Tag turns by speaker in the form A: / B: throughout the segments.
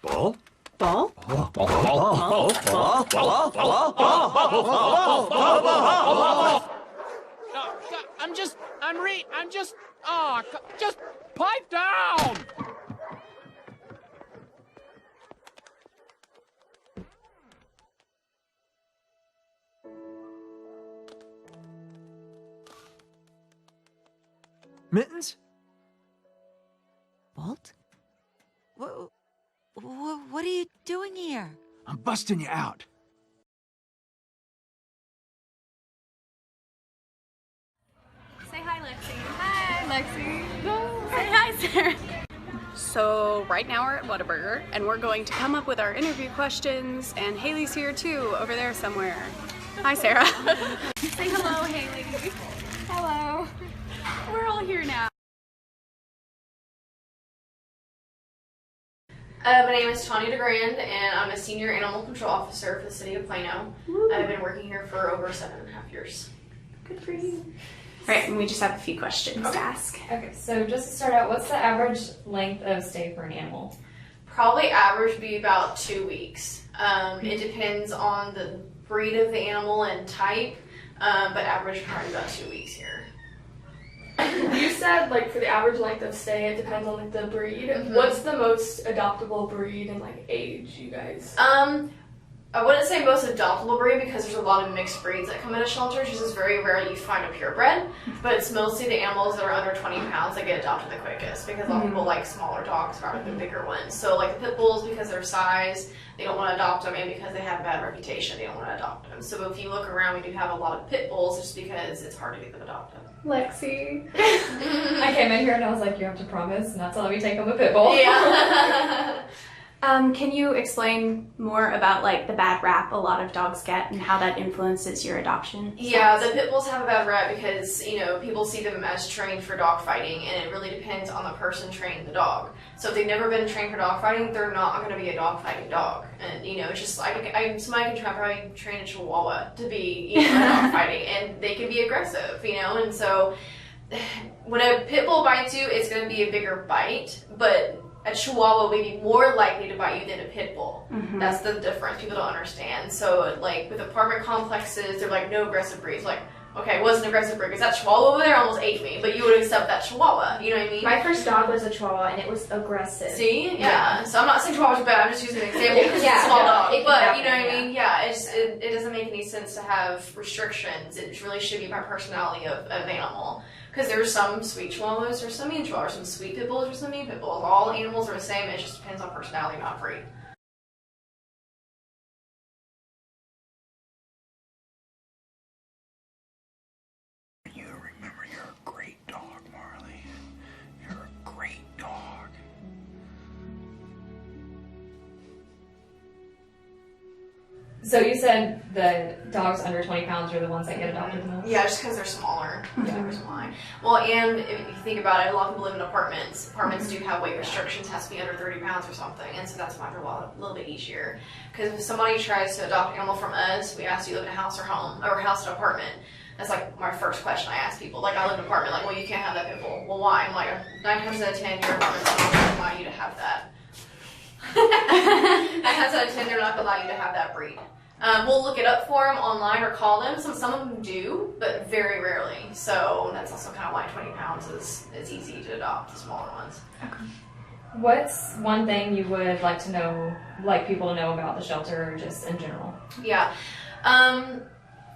A: Ball?
B: Ball?
C: Just pipe down!
A: Mittens?
D: Walt? What are you doing here?
A: I'm busting you out.
E: Say hi, Lexi. Hi, Lexi. Say hi, Sarah. So right now we're at Whataburger, and we're going to come up with our interview questions, and Haley's here too, over there somewhere. Hi, Sarah. Say hello, Haley. Hello. We're all here now.
F: My name is Tanya DeGrand, and I'm a senior animal control officer for the city of Plano. Woo. I've been working here for over 7.5 years.
E: Good for you. Right, and we just have a few questions to ask.
G: Okay, so just to start out, what's the average length of stay for an animal?
F: Probably average would be about 2 weeks. It depends on the breed of the animal and type, but average probably about 2 weeks here.
H: You said, like, for the average length of stay, it depends on, like, the breed. Mm-hmm. What's the most adoptable breed and, like, age, you guys?
F: I wouldn't say most adoptable breed because there's a lot of mixed breeds that come into shelters. It's just very rare you find a purebred, but it's mostly the animals that are under 20 pounds that get adopted the quickest because a lot of people like smaller dogs rather than bigger ones. So like the pit bulls, because of their size, they don't want to adopt them, and because they have a bad reputation, they don't want to adopt them. So if you look around, we do have a lot of pit bulls just because it's hard to get them adopted.
G: Lexi. I came in here and I was like, you have to promise not to let me take home a pit bull.
F: Yeah.
E: Can you explain more about like the bad rap a lot of dogs get and how that influences your adoption?
F: Yeah, the pit bulls have a bad rap because, you know, people see them as trained for dog fighting, and it really depends on the person training the dog. So if they've never been trained for dog fighting, they're not going to be a dog fighting dog. And, you know, it's just like, somebody can probably train a Chihuahua to be, you know, dog fighting, and they can be aggressive, you know, and so when a pit bull bites you, it's going to be a bigger bite, but a Chihuahua may be more likely to bite you than a pit bull. Mm-hmm. That's the difference people don't understand. So, like, with apartment complexes, they're like, no aggressive breeds. Like, okay, it was an aggressive breed because that Chihuahua over there almost ate me, but you would accept that Chihuahua. You know what I mean?
I: My first dog was a Chihuahua, and it was aggressive.
F: See? Yeah. So I'm not saying Chihuahuas are bad. I'm just using an example because it's a small dog. But, you know what I mean? Yeah, it doesn't make any sense to have restrictions. It really should be by personality of animal. Because there's some sweet Chihuahuas, there's some mean Chihuahuas, some sweet pit bulls, there's some mean pit bulls. All animals are the same, it just depends on personality, not breed.
A: You remember you're a great dog, Marley. You're a great dog.
G: So you said the dogs under 20 pounds are the ones that get adopted the most?
F: Yeah, just because they're smaller. Yeah. Why. Well, and if you think about it, a lot of people live in apartments. Apartments do have weight restrictions, has to be under 30 pounds or something, and so that's why they're a little bit easier. Because if somebody tries to adopt an animal from us, we ask, do you live in a house or home, or house or apartment? That's like my first question I ask people. Like, I live in an apartment, like, well, you can't have that pit bull. Well, why? I'm like, 9 times out of 10, your apartment's not going to allow you to have that. 9 times out of 10, they're not going to allow you to have that breed. We'll look it up for them online or call them. Some of them do, but very rarely. So that's also kind of why 20 pounds is easy to adopt, the smaller ones.
G: Okay. What's one thing you would like to know, like people to know about the shelter or just in general?
F: Yeah.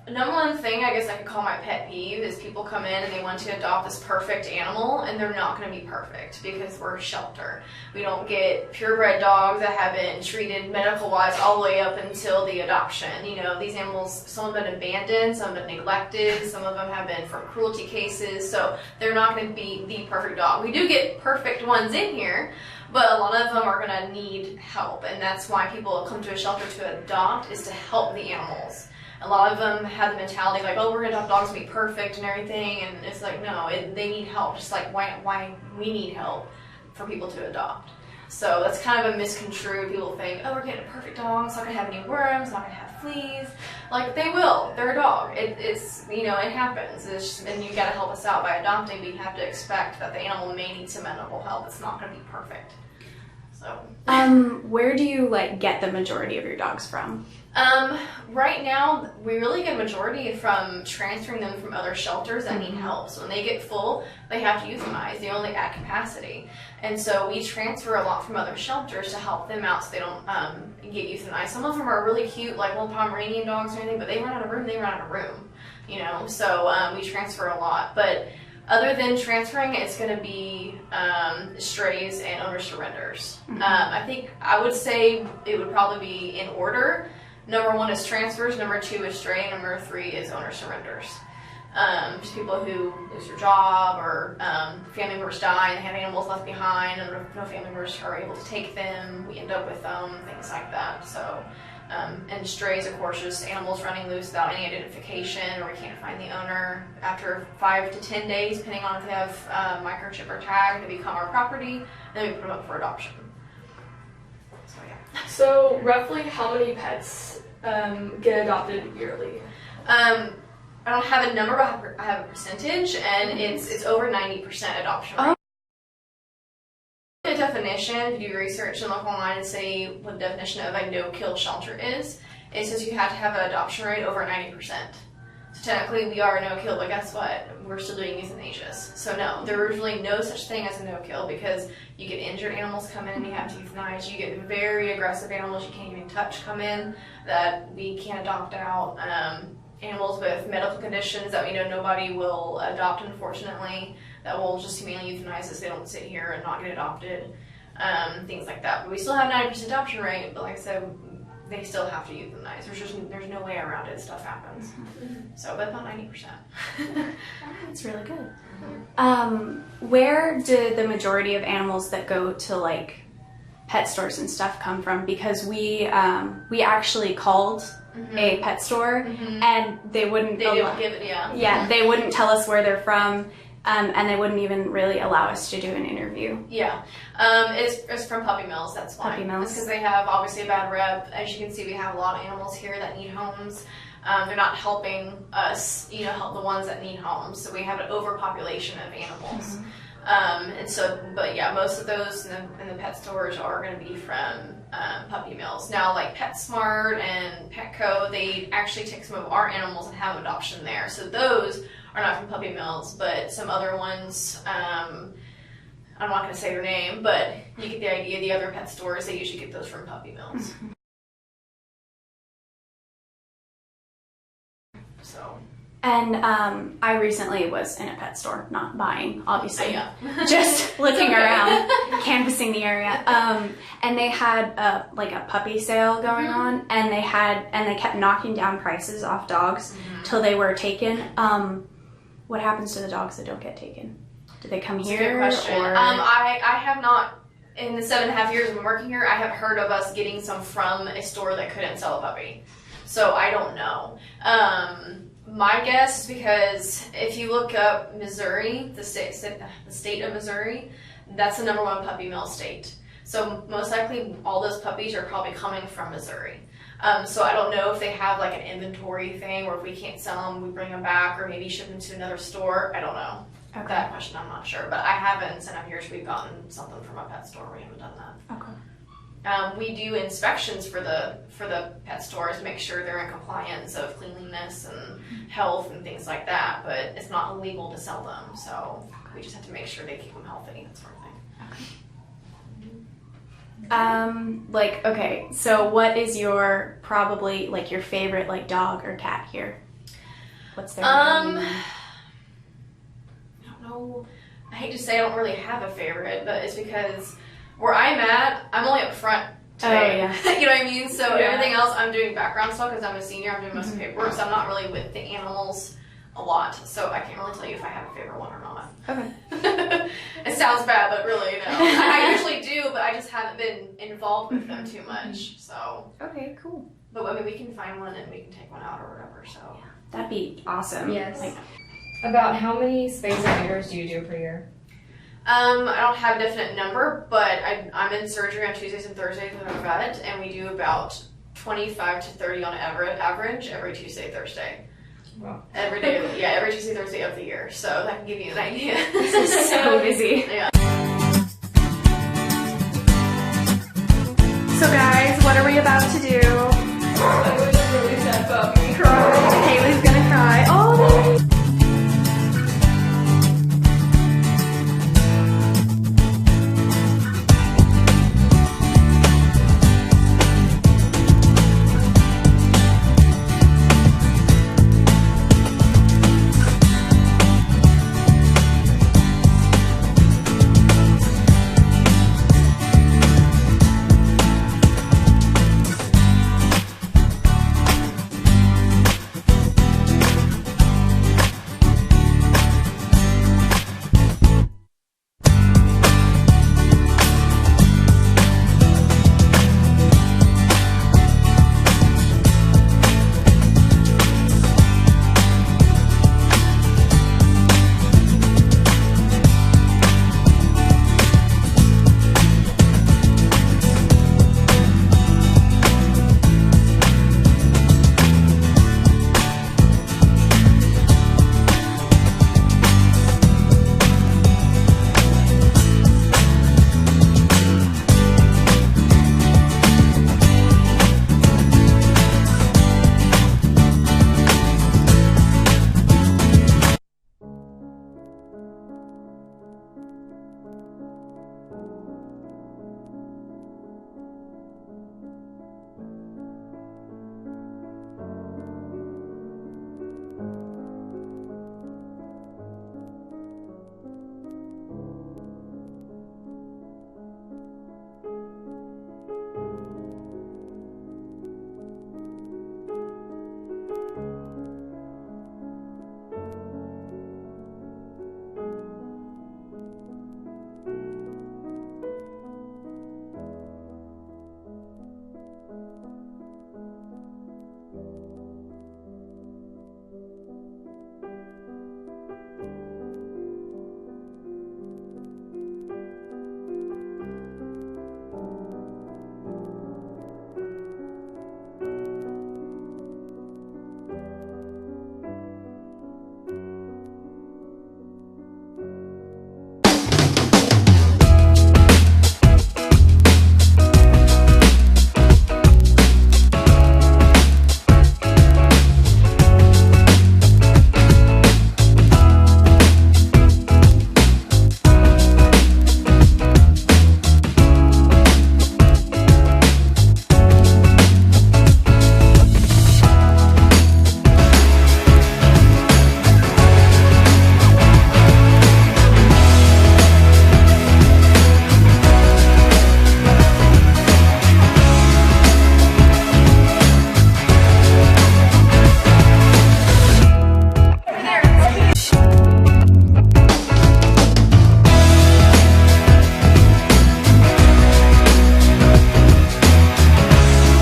F: Number one thing I guess I could call my pet peeve is people come in and they want to adopt this perfect animal, and they're not going to be perfect because we're a shelter. We don't get purebred dogs that have been treated medical-wise all the way up until the adoption. You know, these animals, some have been abandoned, some have been neglected, some of them have been for cruelty cases, so they're not going to be the perfect dog. We do get perfect ones in here, but a lot of them are going to need help, and that's why people come to a shelter to adopt, is to help the animals. A lot of them have the mentality like, oh, we're going to adopt dogs to be perfect and everything, and it's like, no, they need help, just like why we need help for people to adopt. So that's kind of a misconstrued. People think, oh, we're getting a perfect dog, it's not going to have any worms, it's not going to have fleas. Like, they will. They're a dog. It's, you know, it happens. And you gotta help us out by adopting, but you have to expect that the animal may need some medical help. It's not gonna be perfect. So.
E: Where do you like get the majority of your dogs from?
F: Right now, we really get a majority from transferring them from other shelters that need help. So when they get full, they have to euthanize. They only at capacity. And so we transfer a lot from other shelters to help them out so they don't get euthanized. Some of them are really cute, like little Pomeranian dogs or anything, but they run out of room, you know. So we transfer a lot. But other than transferring, it's going to be strays and owner surrenders. I think I would say it would probably be in order. Number 1 is transfers, number 2 is stray, and number 3 is owner surrenders. Just people who lose their job or family members die and they have animals left behind and no family members are able to take them. We end up with them, things like that. So, and strays, of course, just animals running loose without any identification, or we can't find the owner. After 5 to 10 days, depending on if they have microchip or tag, they become our property, and then we put them up for adoption. So, yeah.
H: So, roughly how many pets get adopted yearly?
F: I don't have a number, but I have a percentage, and it's over 90% adoption rate. The definition, if you do research and look online and say what the definition of a no-kill shelter is, it says you have to have an adoption rate over 90%. So technically we are a no-kill, but guess what? We're still doing euthanasias. So no, there is really no such thing as a no-kill, because you get injured animals come in and you have to euthanize. You get very aggressive animals you can't even touch come in that we can't adopt out. Animals with medical conditions that we know nobody will adopt, unfortunately, that will just humanely euthanize us. They don't sit here and not get adopted, things like that. But we still have 90% adoption rate, but like I said, they still have to euthanize. There's no way around it. Stuff happens. So, but about 90%.
E: That's really good. Where did the majority of animals that go to like pet stores and stuff come from? Because we actually called a pet store and they wouldn't
F: give it,
E: yeah, they wouldn't tell us where they're from, and they wouldn't even really allow us to do an interview.
F: Yeah, it's from puppy mills. That's why.
E: Puppy mills.
F: Because they have obviously a bad rep. As you can see, we have a lot of animals here that need homes. They're not helping us, you know, help the ones that need homes. So we have an overpopulation of animals. And so, but yeah, most of those in the pet stores are going to be from puppy mills. Now, like PetSmart and Petco, they actually take some of our animals and have adoption there. So those are not from puppy mills, but some other ones, I'm not going to say their name, but you get the idea. The other pet stores, they usually get those from puppy mills. So.
E: And I recently was in a pet store, not buying, obviously, just looking around, canvassing the area. And they had like a puppy sale going on, and they kept knocking down prices off dogs till they were taken. What happens to the dogs that don't get taken? Do they come here?
F: That's a good question.
E: Or?
F: I have not, in the 7.5 years I've been working here, I have heard of us getting some from a store that couldn't sell a puppy. So I don't know. My guess is because if you look up Missouri, the state of Missouri, that's the #1 puppy mill state. So most likely all those puppies are probably coming from Missouri. So I don't know if they have like an inventory thing, or if we can't sell them, we bring them back, or maybe ship them to another store. I don't know.
E: Okay.
F: That question I'm not sure, but I haven't, in 7 years we've gotten something from a pet store. We haven't done that.
E: Okay.
F: We do inspections for the pet stores to make sure they're in compliance of cleanliness and health and things like that, but it's not illegal to sell them, so we just have to make sure they keep them healthy, that sort of thing.
E: Like, okay, so what is your, probably, like, your favorite, like, dog or cat here? What's their name?
F: I don't know. I hate to say I don't really have a favorite, but it's because where I'm at, I'm only up front today.
E: Oh, yeah.
F: You know what I mean? So everything else, I'm doing background stuff because I'm a senior. I'm doing most of the paperwork, so I'm not really with the animals a lot. So I can't really tell you if I have a favorite one or not.
E: Okay.
F: It sounds bad, but really, no. I usually do, but I just haven't been involved with them too much. So.
E: Okay, cool.
F: But I mean, we can find one and we can take one out or whatever. So.
E: Yeah. That'd be awesome.
G: Yes.
E: Like,
G: about how many spays and neuters do you do per year?
F: I don't have a definite number, but I'm in surgery on Tuesdays and Thursdays with our vet, and we do about 25 to 30 on average every Tuesday, Thursday.
G: Wow.
F: Every day, every Tuesday, Thursday of the year. So that can give you an idea.
G: This is so busy.
F: Yeah.
E: So guys, what are we about to do?
H: I was really sad about me crying.
E: Haley's gonna cry. Oh,